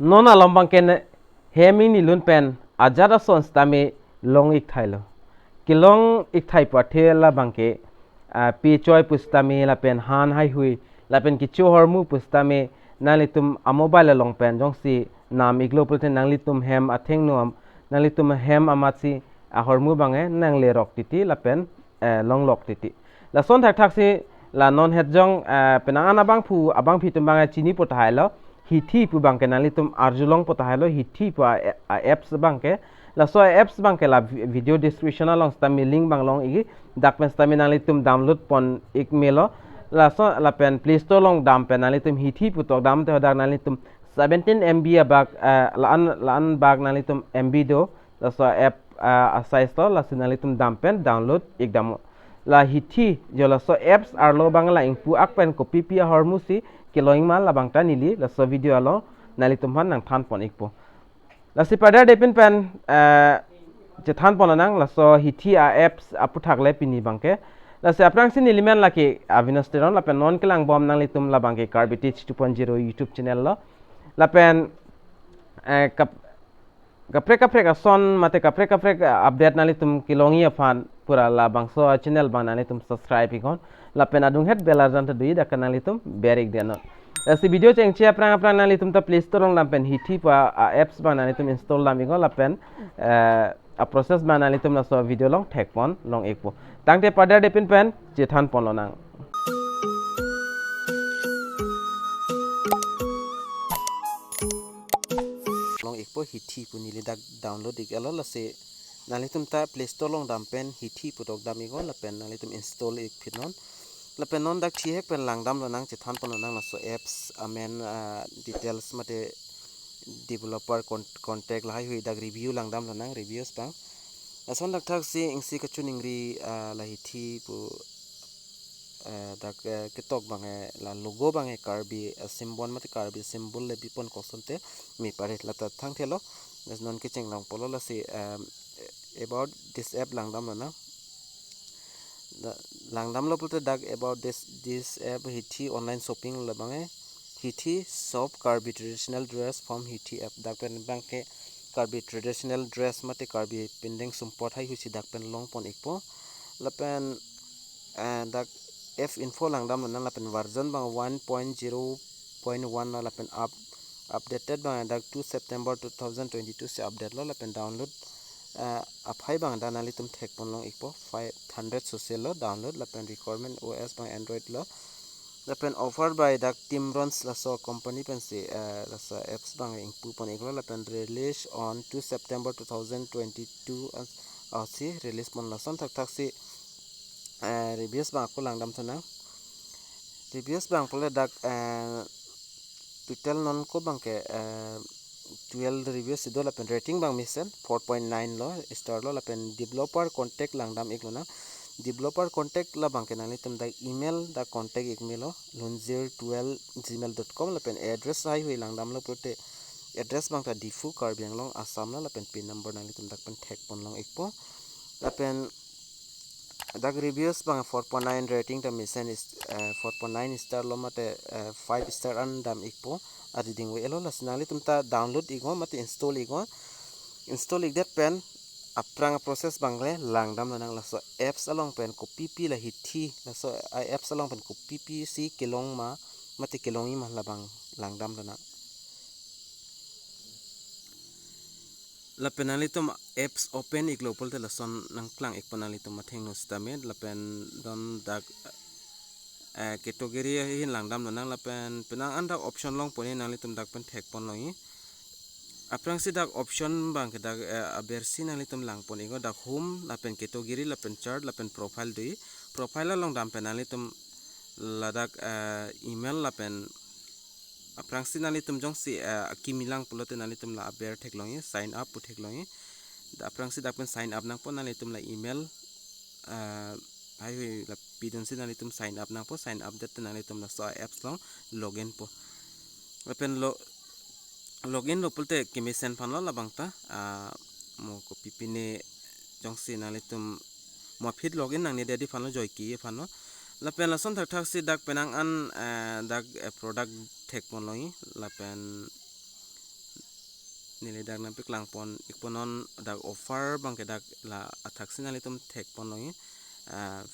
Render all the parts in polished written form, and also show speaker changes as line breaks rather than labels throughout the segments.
non alombang ken hemi ni lun pen ajara sons tame long ik thailo kilong ik thai pa thela bangke pi choi pustame la pen han hai hui la pen ki chu hormu pustame nalitum a mobile long pen jong si nam iglo pulte nalitum hem atheng nuam nalitum hem amatsi a hormu bange nang le rok titi la pen long lok titi la son thak thak si la non het jong penang ana bang phu abang phi tum bang chini pot hailo hithi pu bang ke nalitum arjulong pot hailo hithi pu apps bang ke la so apps bang ke la video description along stami link bang long igi dak pen stami nalitum download pon ik melo la so la pen play store long dam pen nalitum hithi pu tok dam te dak nalitum 17 MB abak la an bag nalitum MB do la so app size to la sinalitum dam pen download ik damo la hithi jola so apps arlo bangla ingpu akpen ko pp hormusi kiloing mal la bangta nili la so video alo nalitum han nang than pon ikpo la si pada depin pen je than pon nang la so hithi apps aputhak le pini bangke la si aprang sin element la ke avinasteron la pen non kelang bom nang litum la bangke Karbi 2.0 YouTube channel lo la pen kaprek son mate kaprek update nalitum kilongi afan pura labangso channel bang nalitum subscribe ikon la pen adung het bela janta dui da kanalitum berik deno si video cheng che aprang nalitum ta play store lam pen hithi pa apps bang nalitum install lam ikon la pen a process bang nalitum la so video long tek pon long ekpo tangte pada depin pen je than pon lonang po hithi punili dak download ik alo la se nalitum ta play store long dam pen hithi putok dam igon la pen nalitum install ik phinon la pen non dak chi hek pen lang dam lo nang che than pon nang la so apps amen details mate developer contact la hui dak review lang dam lo nang reviews bang ason dak thak si ingsi ka chuning ri la hithi pu dak ketok bang la logo bang Karbi symbol mate Karbi symbol le bipon kosonte mi pare la ta thang thelo non ke cheng lang polo la si about this app langdam na langdam lo pulte dak about this app hithi online shopping la bang hithi shop Karbi traditional dress from hithi app dak pen bang ke Karbi traditional dress mate Karbi pending support hai husi dak pen long pon ikpo la pen dak F info langdam na la pen version bang 1.0.1 la pen updated bang dak 2 September 2022 se update lo la pen download aphai bang da nalitum thek pon long ikpo 500 social lo download la pen requirement OS bang Android lo la pen offered by dak Timrons la so company pen se la so apps bang ingpu pon iklo la pen release on 2 September 2022 si release pon la son thak si reviews bang ko langdam thana reviews bang pole dak total non ko bang ke 12 reviews do la pen rating bang misen 4.9 lo star lo la pen developer contact langdam ik lona developer contact la bang ke nang tum da email da contact ik melo lunzir12gmail.com la pen address ai hui langdam lo prote address bang ta difu Karbi Anglong Assam la pen pin number nang tum dak pen thek pon long ikpo la pen dak reviews bang 4.9 rating ta misen is 4.9 star lo mate 5 star an dam ikpo adi ding we elo la sinali tumta download igo mate install ik det pen aprang process bangle langdam nang la so apps along pen ko pp la hithi la so apps along pen ko pp si kilong ma mate kilongi ma labang langdam na la penalitum apps open ik global te la son nang klang ik penalitum matheng no stamet la pen don dak category hin langdam nang la pen penang anda option long poni nalitum dak pen thek pon loi aprang si dak option bang ke dak abersi nalitum lang poni go dak home la pen category la pen chart la pen profile dui profile la long dam penalitum la dak email la pen aprang si nalitum jong si kimilang pulote nalitum la aber theklongi sign up pu theklongi da aprang si dak pen sign up nang pon nalitum la email ai la pidon si nalitum sign up nang po sign up det nalitum la so apps long login po la pen login lo pulte kimisen phan lo la bangta mo ko pipine jong si nalitum mo fit login nang ni dedi phan lo joy ki phan lo la pen la son thak si dak penang an dak product thek pon loi la pen nili dak na piklang pon ikponon dak offer bangke dak la athak sinali tum thek ponoi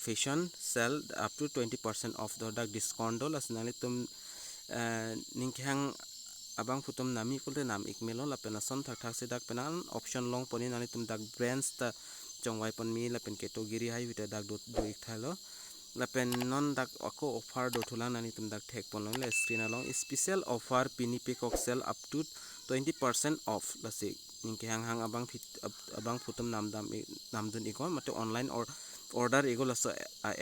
fashion sell up to 20% off do dak discount do la sinali tum ningkhang abang phutum nami kulte nam ikmelo la pena son thak thak se dak penan option long poni nali tum dak brands ta chongwai pon mi la pen category hai wita dak do ik thalo la pen non dak ako offer do thulang nani tum dak thek pon la screen along special offer pini peacock sell up to 20% off la se ningke hang abang phutum nam dun ikon mate online or order ego la so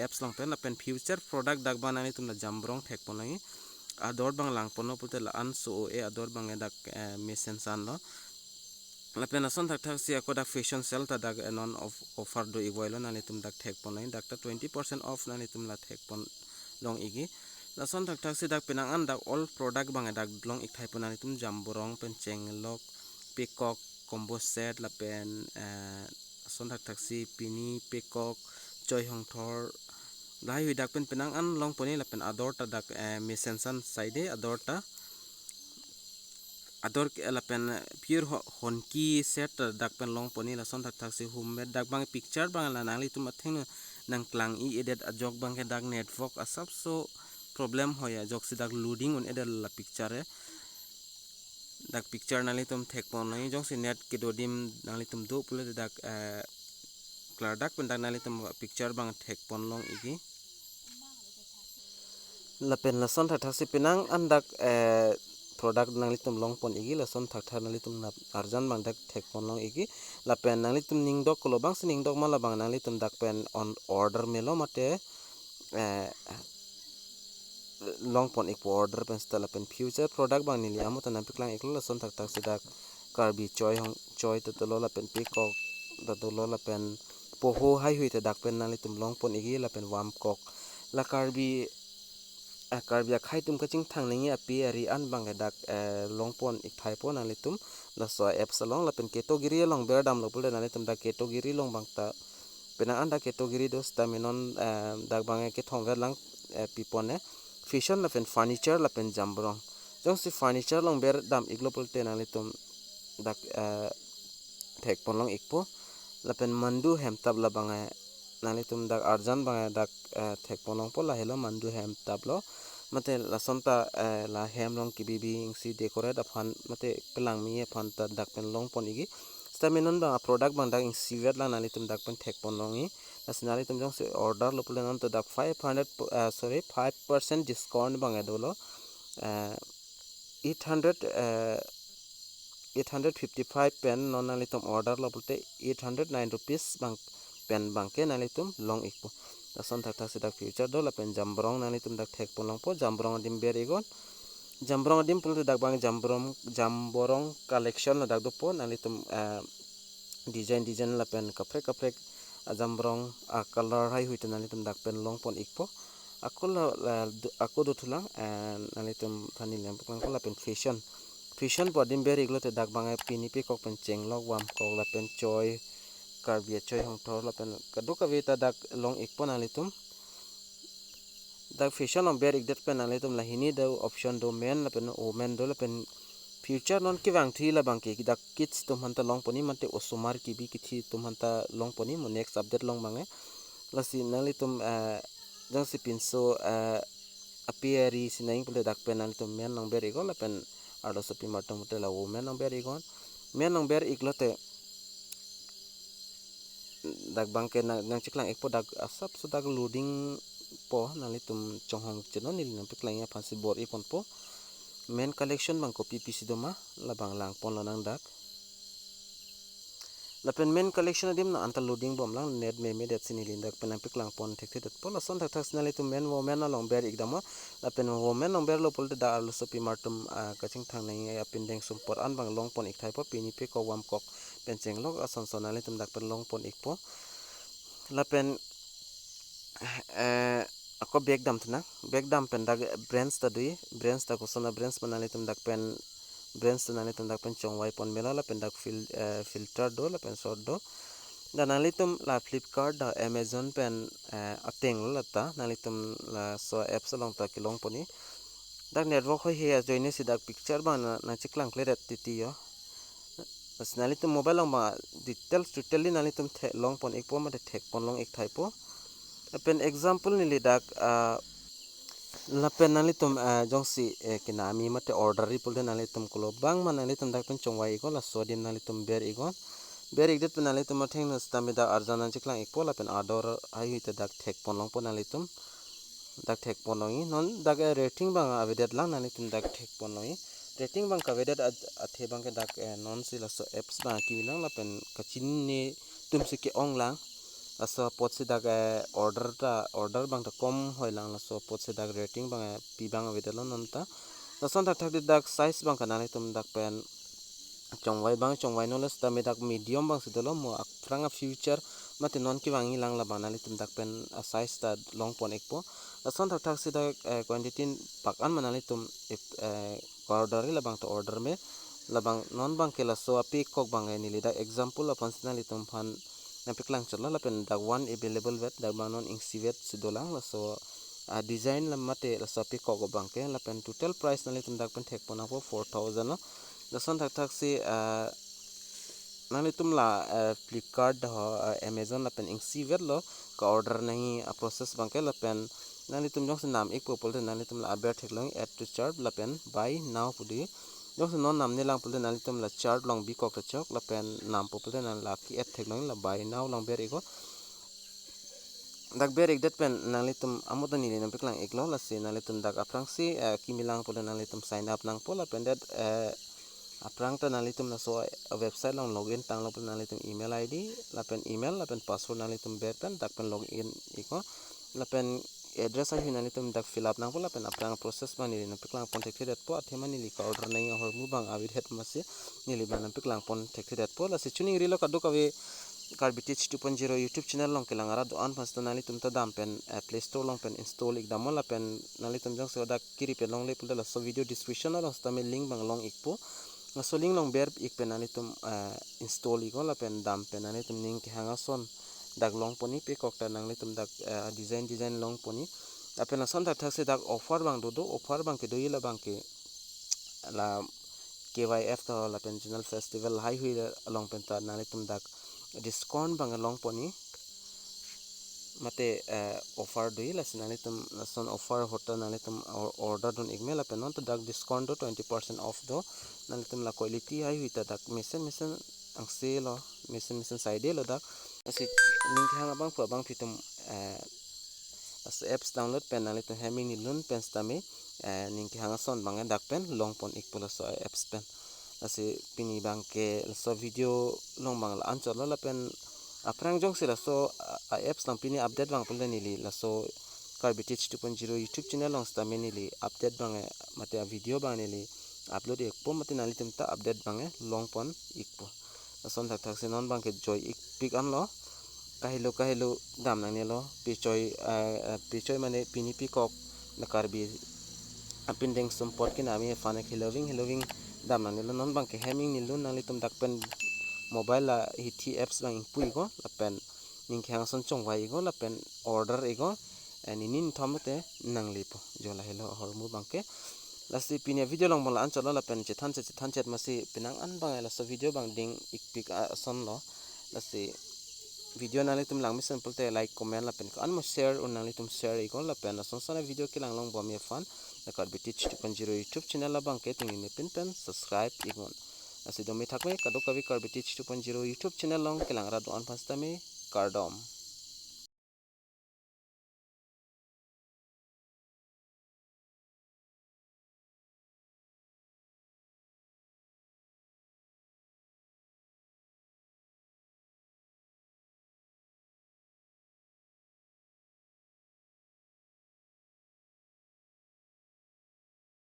apps long pen la pen future product dak banani tum la jambrong thek pon ador bang lang pono pulte la an so ador bang dak mesen san lo la pena son thak thak si ako dak fashion sell ta dak non of offer do igoilo nani tum dak thek pon dak ta 20% off nani tum la thek pon long igi la son thak thak si dak penang an dak all product bang dak long ik thai pon nani tum jamborong pen chenglok peacock combo set la pen son thak thak si pini peacock choi hong thor lai hui dak pen penang an long poni la pen ador ta dak mesen san side ador la pen pure honki set dak pen long poni la son thak thak si homemade dak bang picture bang la nali tu matheng nang klang I edit ajok bang ke dak network asap so problem hoya jok si dak loading on edit la picture dak picture nali tum thek pon nai jok si net ke dodim nali tum do pule dak klar dak pen dak nali tum picture bang thek pon long igi la pen la son thak thak si penang andak product nangli tum long pon igi la son thak thak nangli tum na arjan bang dak thek pon long igi la pen nangli tum ning dok kolo bang sining dok mala bang nangli tum dak pen on order melo mate long pon ik order pen sta la pen future product bang nili amu tan piklang ik la son thak thak si dak karbi choi to lo la pen peacock to lo la pen poho hai hui te dak pen nangli tum long pon igi la pen wam kok la karbi khai tum kaching thang ningi api ari an bang dak long pon ik thai pon ali tum la so apps along la pen category long ber dam lo pule nali tum dak category long bang ta pena an dak category dos ta menon dak bang ke thong ver lang pipone fashion la pen furniture la pen jambrong jong si furniture long ber dam iglo pulte nali tum dak thek pon long ikpo la pen mandu hem tab la bang nali tum dak arjan bang dak thek pon long po la hello mandu hem tab lo mate la sonta la hem long ki bibi si decorate aphan mate pelang mi aphan ta dak pen long pon igi stamenon ba product bang dak si vet la nali tum dak pen thek pon long i asinali tum jong se order lo pule non to dak 5% discount bang edolo 855 pen non nali tum order lo pulte 809 rupees bang pen bang ke nali tum long ikpo son thak thak sidak future do la pen jambrong nali tum dak thek pon long po jambrong dim berigon jambrong dim pulte dak bang jamborong collection la dak do po nali tum design la pen kaprek jambrong color hai hui nali tum dak pen long pon ikpo ako do thulang nali tum thani lem poklang ko la pen fashion bodim beri iglo te dak bang pini peacock pen chenglok wam kok la pen choi karbi choi hong thor la pen kadu ka veta dak long ikpon alitum dak fashion on ber ik det pen alitum la hini do option do men la pen o men do la pen future non ki wang thi la bang ki dak kids tum hanta long poni mate osumar ki bi ki thi tum hanta long poni mo next update long bange la si nalitum jang si pinso apiari sinaing pule dak pen alitum men long ber igo la pen ardo sopi martom te la women long ber igon men long ber iglote dak bangke nang ciklang ekpo dak asap so dak loading po nali tum chonghong cheno nil nang piklang ya phansi bor ipon po main collection bang copy pc doma la bang lang pon la nang dak la pen main collection adim na anta loading bom lang net me det sinilin dak pen piklang pon thek thek po la son thak thak nali tum men women na long ber ikdama la pen women long ber lo pol da arlo sopi martum kaching thang nai ya pindeng sumpor an bang long pon ik thai po pini pe ko wam kok pen chenglok ason sonali tum dak pen long pon ik po la pen ako bag dam pen dak brands ta dui brands ta ko sona brands manali tum dak pen brands nali tum dak pen chongwai pon mela la pen dak filter do la pen short do dan nali tum la flipkart da amazon pen ateng la ta nali tum la so apps long ta kilong poni dak network hoi he join si dak picture ba na chiklang clear titi yo Nali tum mobile long ba details totally nali tum long pon ek po ma thek pon long ek thai po. Pen example ni lidak lapen nali tum jongsi kina mi mate order ri pulde nali tum kulo bang ma nali tum dak pen chongwai ko la sodium nali tum ber igon ber igdet pen nali tum theng nas tamida arjana chiklang ek po la pen ador ai hite dak thek pon long pon nali tum dak thek pon longi non dak rating bang avedet lang nali tum dak thek pon longi rating bang kavedet athe bang ke dak non si la so apps bang ki lang la pen kachin ni tum se ke ong lang so pot se dak order bang ta kom hoi lang la so pot se dak rating bang pi bang avedet lo non ta la son dak dak size bang kana nali tum dak pen chongwai no las tame dak medium bang sidolo mo franga future mate non ki wangi lang la banali tum dak pen size ta long pon ekpo son tak tak sida quantity pakan manali tum order la bang to order me la bang non bang ke la so api kok bang ni li dak example upon sinali tum phan na piklang chalo la pen dak one available vet dak bang non ing sivet sidolang la so design la mate la so api kok bang ke la pen total price nali tum dak pen thek pon apo 4000 no son tak tak si nali tum la Flipkart ho Amazon la pen ing sivet lo ka order nahi process bang ke la pen nali tum jong se nam ek popol de nali tum la aber thek long add to chart la pen buy now pudi jong se non nam ne lang pol de nali tum la chart long bi kok ta chok la pen nam popol de nali la ki add thek long la buy now long ber ego dak ber ek det pen nali tum amota ni nam piklang ek lo la se nali tum dak aprang si kimilang pol de nali tum sign up nang pol la pen det aprang ta nali tum la so website long login tang lo nali tum email id la pen password nali tum ber pen dak pen login iko la pen address ai nali tum dak fill up nang po la pen aprang process ba ni na piklang pon thek det po athema ni li ka order nei hor mu bang avir het mase ni li ban piklang pon thek det po la se chuni ri lo ka do ka we Karbi 2.0 YouTube channel long kelang ara do an pasta nali tum ta dam pen Play Store long pen install ik damon la pen nali tum jong se dak kiri pen long le pul la so video description long sta me link bang long ikpo so link long ber ik pen nali tum install iko la pen dam pen nali tum ning ki hanga son dak long poni pe kok ta nang le tum dak design long poni apen la son dak thak se dak offer bang do offer bang ke do yela bang ke la KYF to la pen channel festival hai hui long pen ta nali tum dak discount bang long poni mate offer do yela sinali tum son offer hotel nali tum order don igmela pen non to dak discount do 20% off do nali tum la quality hai hui ta dak mesen ang sale mesen side lo dak asi link hang bang pa bang pitum as apps download pen nali tum heming ni lun pen stame link hang son bang dak pen long pon ikpula so apps pen asi pini bang ke so video long bang la anchol la pen aprang jong sila so apps lang pini update bang pula nili la so Karbi 2.0 YouTube channel long sta menili update bang mate video bang nili upload ekpo mate nali tum ta update bang long pon ikpo son tak tak se non bang ke joy ik pick an lo kahilo dam nang nelo pichoi mane pini pikok na Karbi apin deng support ke nami fane hiloving dam nang nelo non bang ke heming nilun nang litum dak pen mobile la Hithi apps bang pui go la pen ning khang son chong wai go la pen order ego ninin thamte nang lipo jola helo hormu bang ke lasi pinia video long bang an chalo la pen chethan chet masi pinang an bang la so video bang ding ikpik son lo lasi video nali tum lang mission pulte like comment la pen an mo share un nali tum share iko la pen son sana video ke lang long bom ye fan la Karbi 2.0 YouTube channel la bang ke ting ni pin pen subscribe ikon asi domi thakme kado kavi Karbi 2.0 YouTube channel long ke lang ra do an pasta me KARDOM